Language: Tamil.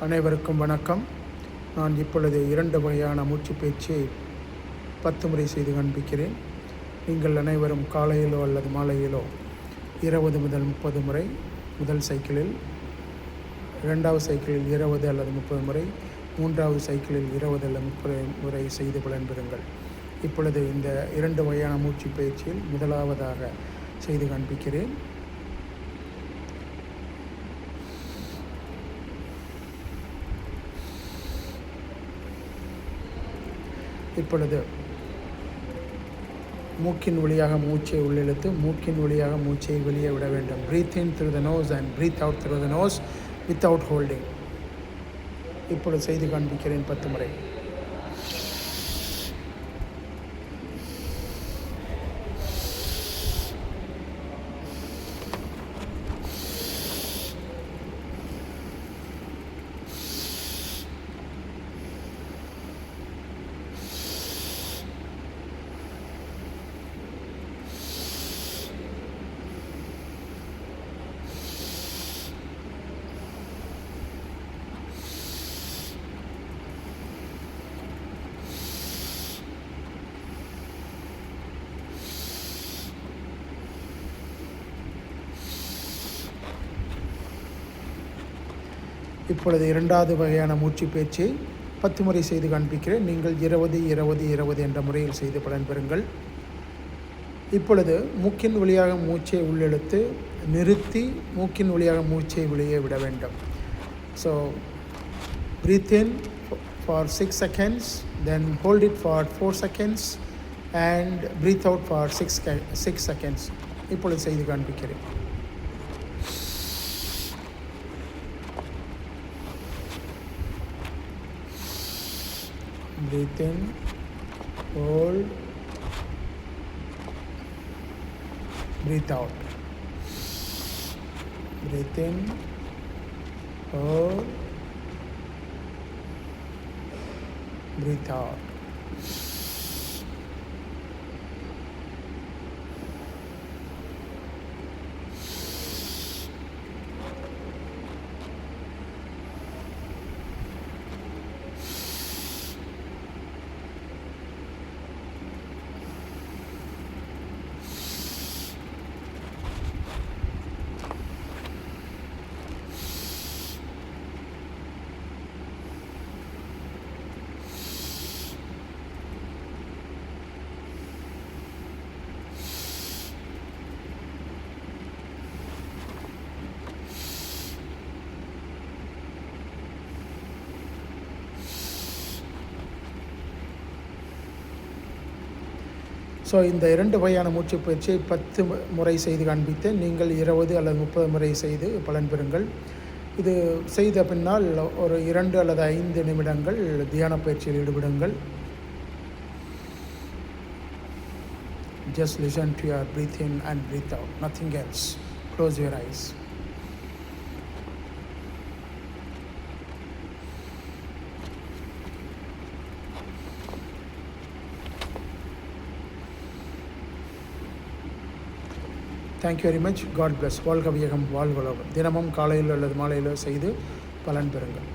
அனைவருக்கும் வணக்கம். நான் இப்பொழுது 2 வகையான மூச்சு பயிற்சியை 10 முறை செய்து காண்பிக்கிறேன். நீங்கள் அனைவரும் காலையிலோ அல்லது மாலையிலோ 20 முதல் 30 முறை முதல் சைக்கிளில், 2வது சைக்கிளில் 20 அல்லது 30 முறை, 3வது சைக்கிளில் 20 அல்லது 30 முறை செய்து பலன் பெறுங்கள். இப்பொழுது இந்த 2 வகையான மூச்சு பயிற்சியில் முதலாவதாக செய்து காண்பிக்கிறேன். இப்பொழுது மூக்கின் வழியாக மூச்சை உள்ளிழுத்து மூக்கின் வழியாக மூச்சை வெளியே விட வேண்டும். Breathe in through the nose and breathe out through the nose without holding. இப்பொழுது செய்து காண்பிக்கிறேன் 10 முறை. இப்பொழுது 2வது வகையான மூச்சு பயிற்சியை 10 முறை செய்து காண்பிக்கிறேன். நீங்கள் 20 20 20 என்ற முறையில் செய்து பலன் பெறுங்கள். இப்பொழுது மூக்கின் வழியாக மூச்சை உள்ளிழுத்து நிறுத்தி மூக்கின் வழியாக மூச்சை வெளியே விட வேண்டும். So breathe in for 6 seconds, then hold it for 4 seconds and breathe out for 6 seconds. இப்பொழுது செய்து காண்பிக்கிறேன். Breathe in, hold, breathe out. Breathe in, hold, breathe out. So இந்த 2 வகையான மூச்சு பயிற்சியை 10 முறை செய்து காண்பித்தேன். நீங்கள் 20 அல்லது 30 முறை செய்து பலன் பெறுங்கள். இது செய்த பின்னால் ஒரு 2 அல்லது 5 நிமிடங்கள் தியான பயிற்சியில் ஈடுபடுங்கள். Just listen to your breathe in and breathe out, nothing else. Close your eyes. Thank you very much. God bless. வாழ்க வையகம், வாழ்க வளமுடன். தினமும் காலையில் அல்லது மாலையில் செய்து பலன் பெறுங்கள்.